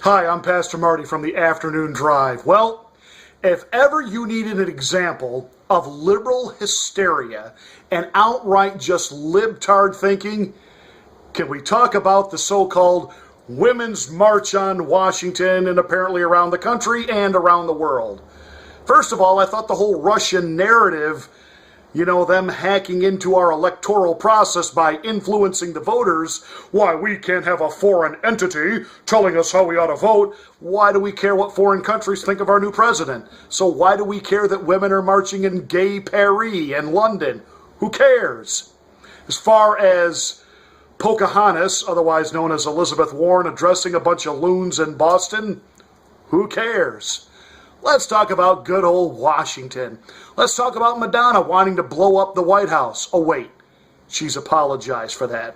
Hi, I'm Pastor Marty from the Afternoon Drive. Well, if ever you needed an example of liberal hysteria and outright just libtard thinking, can we talk about the so-called Women's March on Washington and apparently around the country and around the world? First of all, I thought the whole Russian narrative, them hacking into our electoral process by influencing the voters, why we can't have a foreign entity telling us how we ought to vote. Why do we care what foreign countries think of our new president? So why do we care that women are marching in gay Paris and London? Who cares? As far as Pocahontas, otherwise known as Elizabeth Warren, addressing a bunch of loons in Boston, who cares? Let's talk about good old Washington. Let's talk about Madonna wanting to blow up the White House. Oh, wait. She's apologized for that.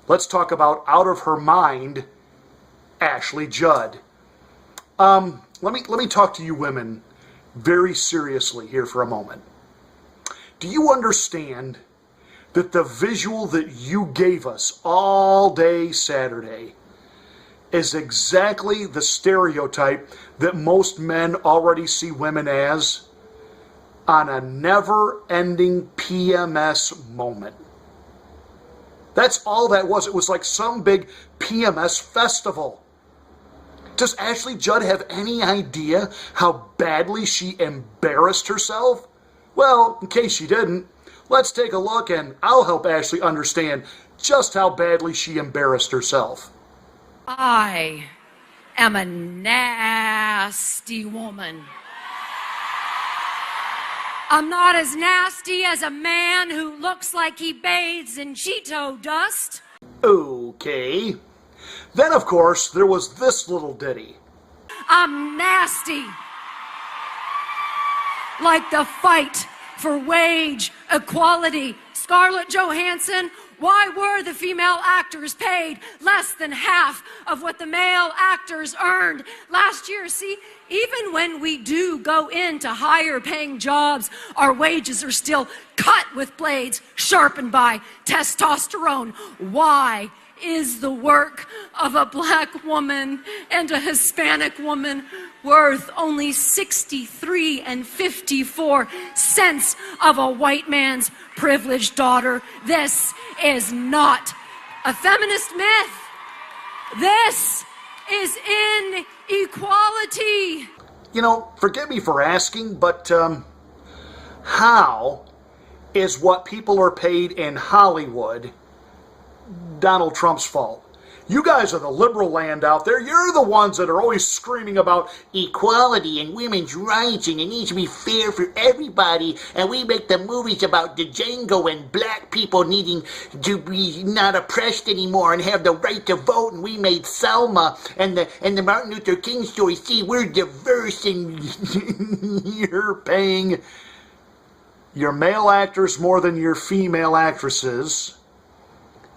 Let's talk about out of her mind, Ashley Judd. Let me talk to you women very seriously here for a moment. Do you understand that the visual that you gave us all day Saturday is exactly the stereotype that most men already see women as on a never-ending PMS moment? That's all that was. It was like some big PMS festival. Does Ashley Judd have any idea how badly she embarrassed herself? Well, in case she didn't, let's take a look and I'll help Ashley understand just how badly she embarrassed herself. I am a nasty woman. I'm not as nasty as a man who looks like he bathes in Cheeto dust. Okay. Then, of course, there was this little ditty. I'm nasty. Like the fight for wage equality. Scarlett Johansson, why were the female actors paid less than half of what the male actors earned last year? See, even when we do go into higher paying jobs, our wages are still cut with blades sharpened by testosterone. Why is the work of a black woman and a Hispanic woman worth only 63 and 54 cents of a white man's privileged daughter? This is not a feminist myth. This is inequality. Forgive me for asking, but how is what people are paid in Hollywood Donald Trump's fault? You guys are the liberal land out there. You're the ones that are always screaming about equality and women's rights and it needs to be fair for everybody. And we make the movies about the Django and black people needing to be not oppressed anymore and have the right to vote. And we made Selma and the Martin Luther King story. See, we're diverse and you're paying your male actors more than your female actresses.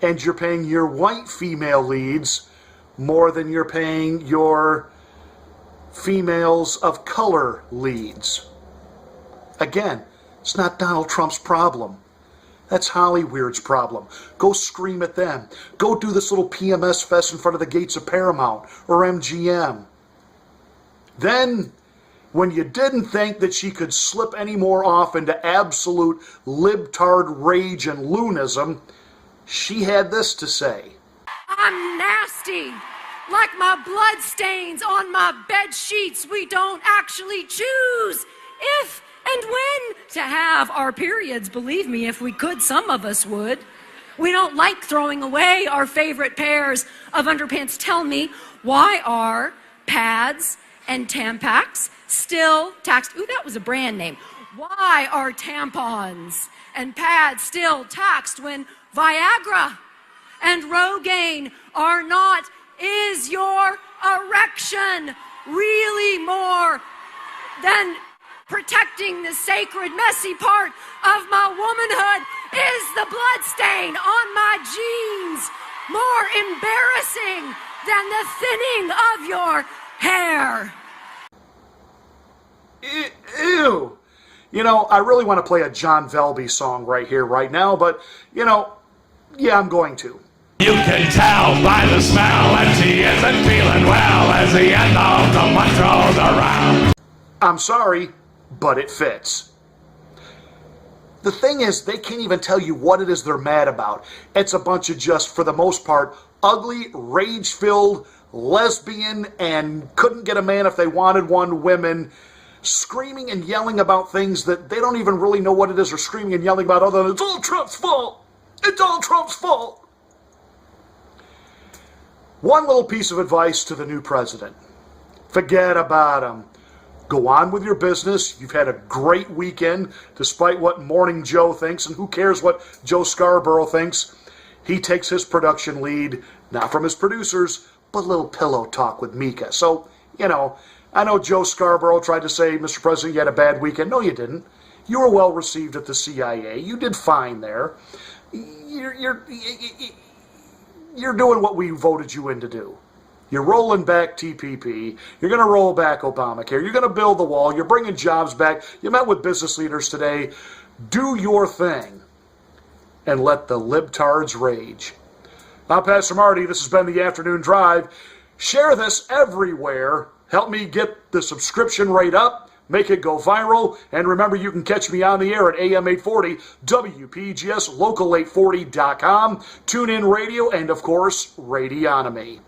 And you're paying your white female leads more than you're paying your females of color leads. Again, it's not Donald Trump's problem. That's Hollywood's problem. Go scream at them. Go do this little PMS fest in front of the gates of Paramount or MGM. Then, when you didn't think that she could slip any more off into absolute libtard rage and lunatism, she had this to say. I'm nasty. Like my blood stains on my bed sheets. We don't actually choose if and when to have our periods. Believe me, if we could, some of us would. We don't like throwing away our favorite pairs of underpants. Tell me, why are pads and Tampax still taxed? Ooh, that was a brand name. Why are tampons and pads still taxed when Viagra and Rogaine are not? Is your erection really more than protecting the sacred, messy part of my womanhood? Is the blood stain on my jeans more embarrassing than the thinning of your hair? Ew. I really want to play a John Velby song right here, right now, but, yeah, I'm going to. You can tell by the smell that she isn't feeling well. is the end of the metro around. I'm sorry, but it fits. The thing is, they can't even tell you what it is they're mad about. It's a bunch of just, for the most part, ugly, rage-filled, lesbian, and couldn't get a man if they wanted one women screaming and yelling about things that they don't even really know what it is they're screaming and yelling about other than, it's all Trump's fault. It's all Trump's fault. One little piece of advice to the new president. Forget about him. Go on with your business. You've had a great weekend, despite what Morning Joe thinks, and who cares what Joe Scarborough thinks. He takes his production lead, not from his producers, but a little pillow talk with Mika. So, I know Joe Scarborough tried to say, Mr. President, you had a bad weekend. No, you didn't. You were well received at the CIA. You did fine there. You're doing what we voted you in to do. You're rolling back TPP. You're going to roll back Obamacare. You're going to build the wall. You're bringing jobs back. You met with business leaders today. Do your thing and let the libtards rage. I'm Pastor Marty. This has been the Afternoon Drive. Share this everywhere. Help me get the subscription rate up. Make it go viral. And remember, you can catch me on the air at AM 840, WPGS Local 840.com, TuneIn Radio, and of course, Radionomy.